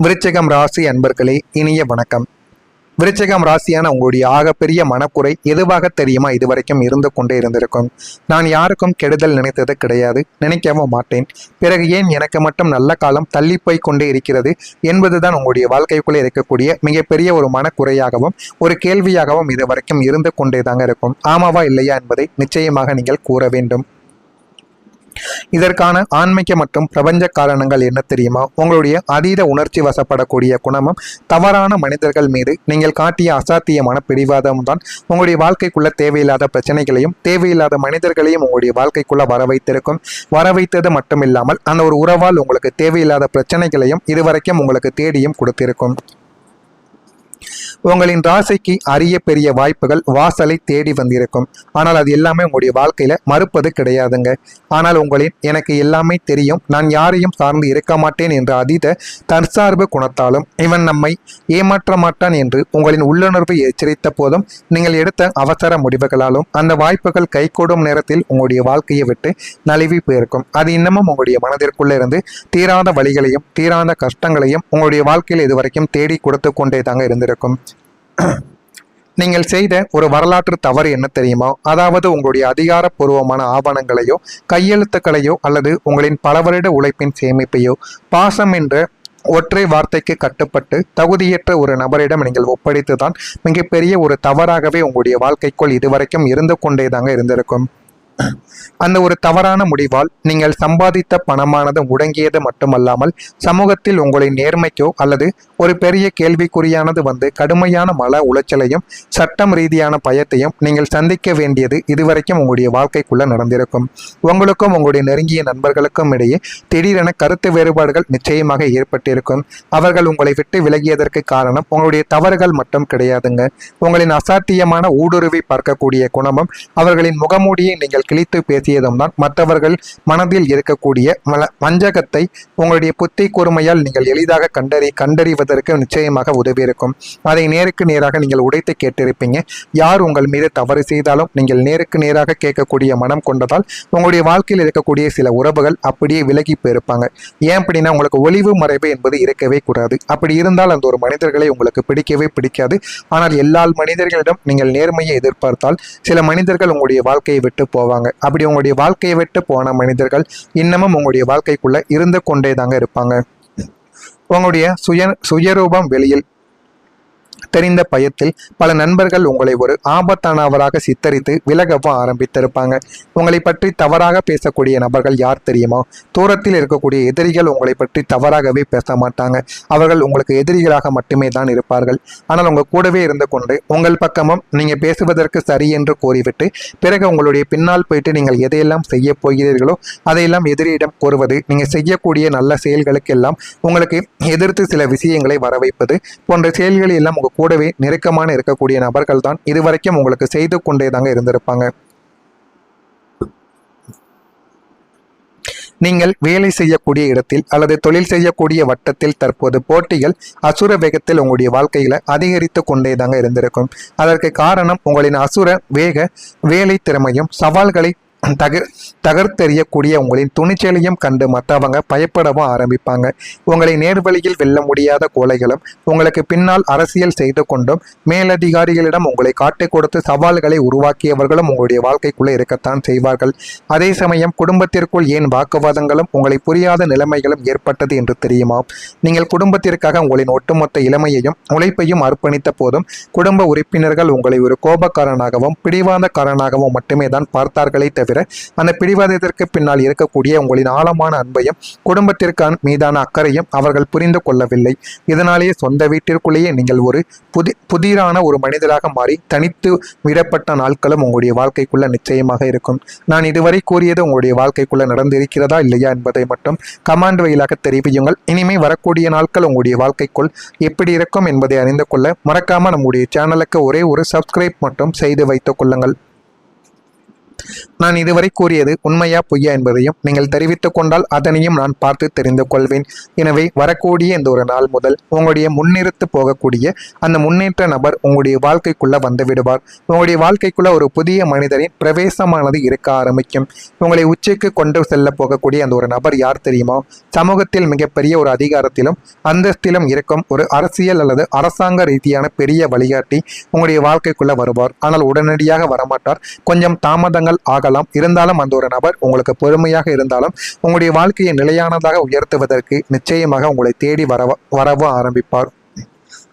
விருச்சிகம் ராசி அன்பர்களே, இனிய வணக்கம். விருச்சிகம் ராசியான உங்களுடைய ஆகப்பெரிய மனக்குறை எதுவாக தெரியுமா? இதுவரைக்கும் இருந்து கொண்டே இருந்திருக்கும். நான் யாருக்கும் கெடுதல் நினைத்தது கிடையாது, நினைக்கவும் மாட்டேன். பிறகு ஏன் எனக்கு மட்டும் நல்ல காலம் தள்ளி போய் கொண்டே இருக்கிறது என்பதுதான் உங்களுடைய வாழ்க்கைக்குள்ளே இருக்கக்கூடிய மிகப்பெரிய ஒரு மனக்குறையாகவும் ஒரு கேள்வியாகவும் இதுவரைக்கும் இருந்து கொண்டே தாங்க இருக்கும். ஆமாவா இல்லையா என்பதை நிச்சயமாக நீங்கள் கூற வேண்டும். இதற்கான ஆன்மீக மற்றும் பிரபஞ்ச காரணங்கள் என்ன தெரியுமா? உங்களுடைய அதீத உணர்ச்சி வசப்படக்கூடிய குணமும் தவறான மனிதர்கள் மீது நீங்கள் காட்டிய அசாத்தியமான பிடிவாதம் தான் உங்களுடைய வாழ்க்கைக்குள்ள தேவையில்லாத பிரச்சனைகளையும் தேவையில்லாத மனிதர்களையும் உங்களுடைய வாழ்க்கைக்குள்ள வர வைத்தது மட்டும் இல்லாமல் அந்த ஒரு உறவால் உங்களுக்கு தேவையில்லாத பிரச்சனைகளையும் இதுவரைக்கும் உங்களுக்கு தேடியும் கொடுத்திருக்கும். உங்களின் ராசிக்கு அரிய பெரிய வாய்ப்புகள் வாசலை தேடி வந்திருக்கும். ஆனால் அது எல்லாமே உங்களுடைய வாழ்க்கையில மறுப்பது கிடையாதுங்க. ஆனால் எனக்கு எல்லாமே தெரியும், நான் யாரையும் சார்ந்து இருக்க மாட்டேன் என்ற அதீத தற்சார்பு குணத்தாலும் இவன் நம்மை ஏமாற்ற மாட்டான் என்று உங்களின் உள்ளுணர்வை எச்சரித்த போதும் நீங்கள் எடுத்த அவசர முடிவுகளாலும் அந்த வாய்ப்புகள் கைகூடும் நேரத்தில் உங்களுடைய வாழ்க்கையை விட்டு நழுவி போயிருக்கும். அது இன்னமும் உங்களுடைய மனதிற்குள்ள இருந்து தீராத வழிகளையும் தீராத கஷ்டங்களையும் உங்களுடைய வாழ்க்கையில் இதுவரைக்கும் தேடி கொடுத்து கொண்டே தாங்க இருந்திருக்கும். நீங்கள் செய்த ஒரு வரலாற்று தவறு என்ன தெரியுமா? அதாவது உங்களுடைய அதிகாரப்பூர்வமான ஆவணங்களையோ கையெழுத்துக்களையோ அல்லது உங்களின் பல வருட உழைப்பின் சேமிப்பையோ பாசம் என்ற ஒற்றை வார்த்தைக்கு கட்டுப்பட்டு தகுதியற்ற ஒரு நபரிடம் நீங்கள் ஒப்படைத்துதான் மிகப்பெரிய ஒரு தவறாகவே உங்களுடைய வாழ்க்கைக்குள் இதுவரைக்கும் இருந்து கொண்டே தாங்க இருந்திருக்கும். அந்த ஒரு தவறான முடிவால் நீங்கள் சம்பாதித்த பணமானது முடங்கியது மட்டுமல்லாமல் சமூகத்தில் உங்களின் நேர்மைக்கோ அல்லது ஒரு பெரிய கேள்விக்குறியானது வந்து கடுமையான மன உளைச்சலையும் சட்டம் ரீதியான பயத்தையும் நீங்கள் சந்திக்க வேண்டியது இதுவரைக்கும் உங்களுடைய வாழ்க்கைக்குள்ள நடந்திருக்கும். உங்களுக்கும் உங்களுடைய நெருங்கிய நண்பர்களுக்கும் இடையே திடீரென கருத்து வேறுபாடுகள் நிச்சயமாக ஏற்பட்டிருக்கும். அவர்கள் உங்களை விட்டு விலகியதற்கு காரணம் உங்களுடைய தவறுகள் மட்டும் கிடையாதுங்க. உங்களின் அசாத்தியமான ஊடுருவி பார்க்கக்கூடிய குணமும் அவர்களின் முகமூடியை நீங்கள் கிழித்து பேசியதும் தான் மற்றவர்கள் மனதில் இருக்கக்கூடிய வஞ்சகத்தை உங்களுடைய புத்தி கூர்மையால் நீங்கள் எளிதாக கண்டறிவதற்கு நிச்சயமாக உதவியிருக்கும். அதை நேருக்கு நேராக நீங்கள் உடைத்து கேட்டிருப்பீங்க. யார் உங்கள் மீது தவறு செய்தாலும் நீங்கள் நேருக்கு நேராக கேட்கக்கூடிய மனம் கொண்டதால் உங்களுடைய வாழ்க்கையில் இருக்கக்கூடிய சில உறவுகள் அப்படியே விலகி போயிருப்பாங்க. ஏன் அப்படின்னா உங்களுக்கு ஒளிவு மறைவு என்பது இருக்கவே கூடாது. அப்படி இருந்தால் அந்த ஒரு மனிதர்களை உங்களுக்கு பிடிக்கவே பிடிக்காது. ஆனால் எல்லா மனிதர்களிடம் நீங்கள் நேர்மையை எதிர்பார்த்தால் சில மனிதர்கள் உங்களுடைய வாழ்க்கையை விட்டு போவாங்க. அப்படி உங்களுடைய வாழ்க்கையை விட்டு போன மனிதர்கள் இன்னமும் உங்களுடைய வாழ்க்கைக்குள்ள இருந்து கொண்டே தாங்க இருப்பாங்க. உங்களுடைய சுயரூபம் வெளியில் தெரிந்த பயத்தில் பல நண்பர்கள் உங்களை ஒரு ஆபத்தானவராக சித்தரித்து விலகவும் ஆரம்பித்திருப்பாங்க. உங்களை பற்றி தவறாக பேசக்கூடிய நபர்கள் யார் தெரியுமா? தூரத்தில் இருக்கக்கூடிய எதிரிகள் உங்களை பற்றி தவறாகவே பேச மாட்டாங்க. அவர்கள் உங்களுக்கு எதிரிகளாக மட்டுமே தான் இருப்பார்கள். ஆனால் உங்கள் கூடவே இருந்து கொண்டு உங்கள் பக்கமும் நீங்கள் பேசுவதற்கு சரி என்று கூறிவிட்டு பிறகு உங்களுடைய பின்னால் போயிட்டு நீங்கள் எதையெல்லாம் செய்ய போகிறீர்களோ அதையெல்லாம் எதிரியிடம் கூறுவது, நீங்கள் செய்யக்கூடிய நல்ல செயல்களுக்கு எல்லாம் உங்களுக்கு எதிர்த்து சில விஷயங்களை வர வைப்பது போன்ற செயல்களை எல்லாம் கூடவே நெருக்கமான இருக்கக்கூடிய நபர்கள் தான் இதுவரைக்கும் உங்களுக்கு செய்து கொண்டே தாங்க இருந்திருப்பாங்க. நீங்கள் வேலை செய்யக்கூடிய இடத்தில் அல்லது தொழில் செய்யக்கூடிய வட்டத்தில் தற்போது போட்டிகள் அசுர வேகத்தில் உங்களுடைய வாழ்க்கையில அதிகரித்து கொண்டே தாங்க இருந்திருக்கும். அதற்கு காரணம் உங்களின் அசுர வேக வேலை திறமையும் சவால்களை தகர்த்தெறியக்கூடிய உங்களின் துணிச்சலையும் கண்டு மற்றவங்க பயப்படவும் ஆரம்பிப்பாங்க. உங்களை நேர்வழியில் வெல்ல முடியாத கோழைகளும் உங்களுக்கு பின்னால் அரசியல் செய்து கொண்டும் மேலதிகாரிகளிடம் உங்களை காட்டிக் கொடுத்து சவால்களை உருவாக்கியவர்களும் உங்களுடைய வாழ்க்கைக்குள்ளே இருக்கத்தான் செய்வார்கள். அதே சமயம் குடும்பத்திற்குள் ஏன் வாக்குவாதங்களும் உங்களை புரியாத நிலைமைகளும் ஏற்பட்டது என்று தெரியுமா? நீங்கள் குடும்பத்திற்காக உங்களின் ஒட்டுமொத்த இளமையையும் உழைப்பையும் அர்ப்பணித்த போதும் குடும்ப உறுப்பினர்கள் உங்களை ஒரு கோபக்காரனாகவும் பிடிவாதக்காரனாகவும் மட்டுமே தான் பார்த்தார்களே தவிர அந்த பிடிவாதத்திற்கு பின்னால் இருக்கக்கூடிய உங்களின் ஆழமான அன்பையும் குடும்பத்திற்கு மீதான அக்கறையும் அவர்கள் புரிந்து கொள்ளவில்லை. இதனாலேயே சொந்த வீட்டிற்குள்ளேயே நீங்கள் ஒரு புதிரான ஒரு மனிதராக மாறி தனித்து விடப்பட்ட நாட்களும் உங்களுடைய வாழ்க்கைக்குள்ள நிச்சயமாக இருக்கும். நான் இதுவரை கூறியது உங்களுடைய வாழ்க்கைக்குள்ள நடந்திருக்கிறதா இல்லையா என்பதை மட்டும் கமெண்ட் வழியாக தெரிவியுங்கள். இனிமே வரக்கூடிய நாட்கள் உங்களுடைய வாழ்க்கைக்குள் எப்படி இருக்கும் என்பதை அறிந்து கொள்ள மறக்காம நம்முடைய சேனலுக்கு ஒரே ஒரு சப்ஸ்கிரைப் மட்டும் செய்து வைத்துக் கொள்ளுங்கள். நான் இதுவரை கூறியது உண்மையா பொய்யா என்பதையும் நீங்கள் தெரிவித்துக் கொண்டால் அதனையும் நான் பார்த்து தெரிந்து கொள்வேன். எனவே வரக்கூடிய இந்த ஒரு நாள் முதல் உங்களுடைய முன்னிறுத்து போகக்கூடிய அந்த முன்னேற்ற நபர் உங்களுடைய வாழ்க்கைக்குள்ள வந்து விடுவார். உங்களுடைய வாழ்க்கைக்குள்ள ஒரு புதிய மனிதரின் பிரவேசமானது இருக்க ஆரம்பிக்கும். உங்களை உச்சிக்கு கொண்டு செல்ல போகக்கூடிய அந்த ஒரு நபர் யார் தெரியுமா? சமூகத்தில் மிகப்பெரிய ஒரு அதிகாரத்திலும் அந்தஸ்திலும் இருக்கும் ஒரு அரசியல் அல்லது அரசாங்க ரீதியான பெரிய வழிகாட்டி உங்களுடைய வாழ்க்கைக்குள்ள வருவார். ஆனால் உடனடியாக வரமாட்டார். கொஞ்சம் தாமதங்கள் ஆகலாம். இருந்தாலும் அந்த ஒரு நபர் உங்களுக்கு பொறுமையாக இருந்தாலும் உங்களுடைய வாழ்க்கையை நிலையானதாக உயர்த்துவதற்கு நிச்சயமாக உங்களை தேடி வரவும் ஆரம்பிப்பார்.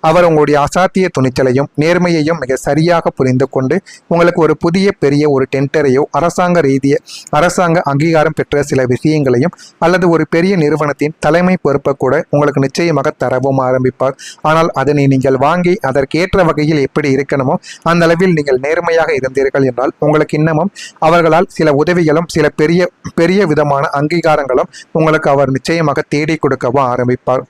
அவர் உங்களுடைய அசாத்திய துணிச்சலையும் நேர்மையையும் மிக சரியாக புரிந்து கொண்டு உங்களுக்கு ஒரு புதிய பெரிய ஒரு டெண்டரையோ அரசாங்க அங்கீகாரம் பெற்ற சில விஷயங்களையும் அல்லது ஒரு பெரிய நிறுவனத்தின் தலைமை பொறுப்பை கூட உங்களுக்கு நிச்சயமாக தரவும் ஆரம்பிப்பார். ஆனால் அதனை நீங்கள் வாங்கி அதற்கேற்ற வகையில் எப்படி இருக்கணுமோ அந்த அளவில் நீங்கள் நேர்மையாக இருந்தீர்கள் என்றால் உங்களுக்கு இன்னமும் அவர்களால் சில உதவிகளும் சில பெரிய விதமான அங்கீகாரங்களும் உங்களுக்கு அவர் நிச்சயமாக தேடி கொடுக்கவும் ஆரம்பிப்பார்.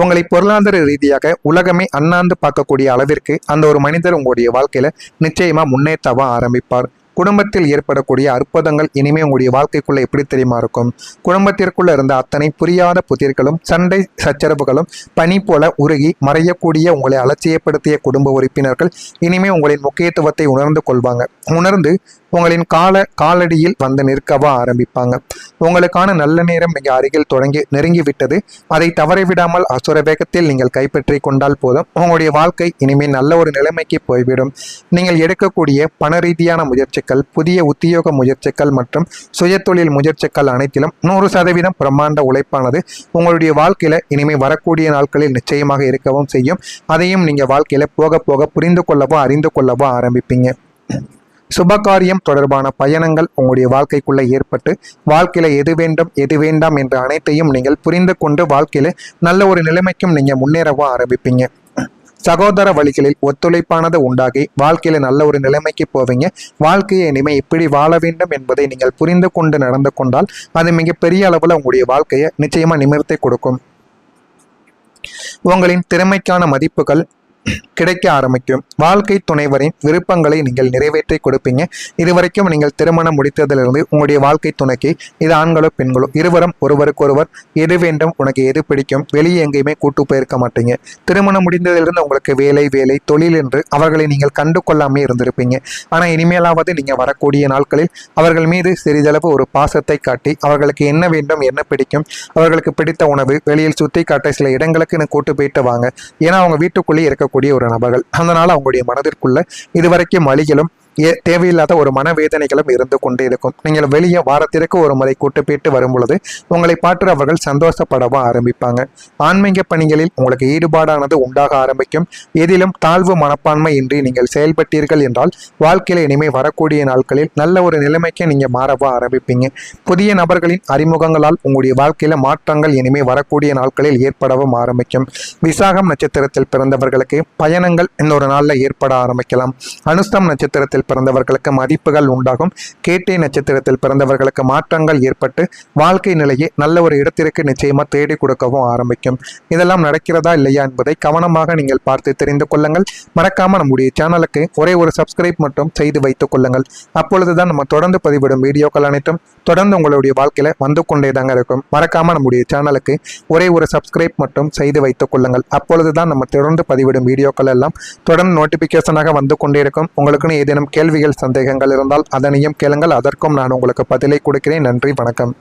உங்களை பொருளாதார ரீதியாக உலகமே அண்ணாந்து பார்க்கக்கூடிய அளவிற்கு அந்த ஒரு மனிதர் உங்களுடைய வாழ்க்கையில நிச்சயமா முன்னேற்றவா ஆரம்பிப்பார். குடும்பத்தில் ஏற்படக்கூடிய அற்புதங்கள் இனிமே உங்களுடைய வாழ்க்கைக்குள்ள எப்படி தெரியுமா இருக்கும்? குடும்பத்திற்குள்ள இருந்த அத்தனை புரியாத புதிர்களும் சண்டை சச்சரவுகளும் பனி போல உருகி மறையக்கூடிய உங்களை அலட்சியப்படுத்திய குடும்ப உறுப்பினர்கள் இனிமே உங்களின் முக்கியத்துவத்தை உணர்ந்து உங்களின் காலடியில் வந்து நிற்கவா ஆரம்பிப்பாங்க. உங்களுக்கான நல்ல நேரம் மிக அருகில் நெருங்கிவிட்டது. அதை தவறிவிடாமல் அசுர வேகத்தில் நீங்கள் கைப்பற்றி கொண்டால் போதும். உங்களுடைய வாழ்க்கை இனிமேல் நல்ல ஒரு நிலைமைக்கு போய்விடும். நீங்கள் எடுக்கக்கூடிய பண ரீதியான முயற்சிகள், புதிய உத்தியோக முயற்சிகள் மற்றும் சுய தொழில் முயற்சிகள் அனைத்திலும் 100% பிரம்மாண்ட உழைப்பானது உங்களுடைய வாழ்க்கையில இனிமேல் வரக்கூடிய நாட்களில் நிச்சயமாக இருக்கவும் செய்யும். அதையும் நீங்க வாழ்க்கையில போக போக புரிந்து கொள்ளவோ அறிந்து கொள்ளவோ ஆரம்பிப்பீங்க. சுபகாரியம் தொடர்பான பயணங்கள் உங்களுடைய வாழ்க்கைக்குள்ள ஏற்பட்டு வாழ்க்கையில எது வேண்டும் எது வேண்டாம் என்ற அனைத்தையும் நீங்கள் புரிந்து கொண்டு வாழ்க்கையில நல்ல ஒரு நிலைமைக்கும் நீங்க முன்னேறவும் ஆரம்பிப்பீங்க. சகோதர வழிகளில் ஒத்துழைப்பானது உண்டாகி வாழ்க்கையில நல்ல ஒரு நிலைமைக்கு போவீங்க. வாழ்க்கையை இனிமே எப்படி வாழ வேண்டும் என்பதை நீங்கள் புரிந்து கொண்டு நடந்து கொண்டால் அது மிகப்பெரிய அளவுல உங்களுடைய வாழ்க்கையை நிச்சயமா நிமிர்த்தி கொடுக்கும். உங்களின் திறமைக்கான மதிப்புகள் கிடைக்க ஆரம்பிக்கும். வாழ்க்கை துணைவரின் விருப்பங்களை நீங்கள் நிறைவேற்றி கொடுப்பீங்க. இதுவரைக்கும் நீங்கள் திருமணம் முடித்ததிலிருந்து உங்களுடைய வாழ்க்கை துணைக்கு, இது ஆண்களோ பெண்களோ இருவரும் ஒருவருக்கொருவர் எது வேண்டும், உனக்கு எது பிடிக்கும், வெளியே எங்கேயுமே கூட்டு போயிருக்க மாட்டீங்க. திருமணம் முடிந்ததிலிருந்து உங்களுக்கு வேலை தொழில் என்று அவர்களை நீங்கள் கண்டு கொள்ளாமே இருந்திருப்பீங்க. ஆனால் இனிமேலாவது நீங்கள் வரக்கூடிய நாட்களில் அவர்கள் மீது சிறிதளவு ஒரு பாசத்தை காட்டி அவர்களுக்கு என்ன வேண்டும், என்ன பிடிக்கும், அவர்களுக்கு பிடித்த உணவு வெளியில் சுற்றி காட்ட சில இடங்களுக்கு கூட்டு போயிட்டு வாங்க. ஏன்னா அவங்க வீட்டுக்குள்ளேயே இருக்கக்கூடிய ஒரு நபர்கள். அதனால அவங்களுடைய மனதிற்குள்ள இதுவரைக்கும் வழிகளும் தேவையில்லாத ஒரு மனவேதனைகளும் இருந்து கொண்டே இருக்கும். நீங்கள் வெளியே வாரத்திற்கு ஒரு முறை கூட்டு போயிட்டு வரும் பொழுது உங்களை பார்த்து அவர்கள் சந்தோஷப்படவும் ஆரம்பிப்பாங்க. ஆன்மீக பணிகளில் உங்களுக்கு ஈடுபாடானது உண்டாக ஆரம்பிக்கும். எதிலும் தாழ்வு மனப்பான்மை இன்றி நீங்கள் செயல்பட்டீர்கள் என்றால் வாழ்க்கையில இனிமே வரக்கூடிய நாட்களில் நல்ல ஒரு நிலைமைக்கு நீங்க மாறவும் ஆரம்பிப்பீங்க. புதிய நபர்களின் அறிமுகங்களால் உங்களுடைய வாழ்க்கையில மாற்றங்கள் இனிமே வரக்கூடிய நாட்களில் ஏற்படவும் ஆரம்பிக்கும். விசாகம் நட்சத்திரத்தில் பிறந்தவர்களுக்கு பயணங்கள் இன்னொரு நாள்ல ஏற்பட ஆரம்பிக்கலாம். அனுஷ்டம் நட்சத்திரத்தில் பிறந்தவர்களுக்கு மதிப்புகள் உண்டாகும். கேட்டை நட்சத்திரத்தில் பிறந்தவர்களுக்கு மாற்றங்கள் ஏற்பட்டு வாழ்க்கை நிலையை நல்ல ஒரு இடத்திற்கு நிச்சயமா தேடி கொடுக்கவும் ஆரம்பிக்கும். இதெல்லாம் நடக்கிறதா இல்லையா என்பதை கவனமாக நீங்கள் பார்த்து தெரிந்து கொள்ளுங்கள். மறக்காம நம்முடைய சேனலுக்கு ஒரே ஒரு சப்ஸ்கிரைப் மட்டும் செய்து வைத்துக் கொள்ளுங்கள். அப்பொழுதுதான் நம்ம தொடர்ந்து பதிவிடும் வீடியோக்கள் அனைத்தும் தொடர்ந்து உங்களுடைய வாழ்க்கையில வந்து கொண்டே தாங்க இருக்கும். மறக்காம நம்முடைய சேனலுக்கு ஒரே ஒரு சப்ஸ்கிரைப் மட்டும் செய்து வைத்துக் கொள்ளுங்கள். அப்பொழுதுதான் நம்ம தொடர்ந்து பதிவிடும் வீடியோக்கள் எல்லாம் தொடர்ந்து நோட்டிபிகேஷனாக வந்து கொண்டே இருக்கும். உங்களுக்குன்னு ஏதேனும் கேள்விகள் சந்தேகங்கள் இருந்தால் அதனையும் கேளுங்கள். அதற்கும் நான் உங்களுக்கு பதிலை கொடுக்கிறேன். நன்றி, வணக்கம்.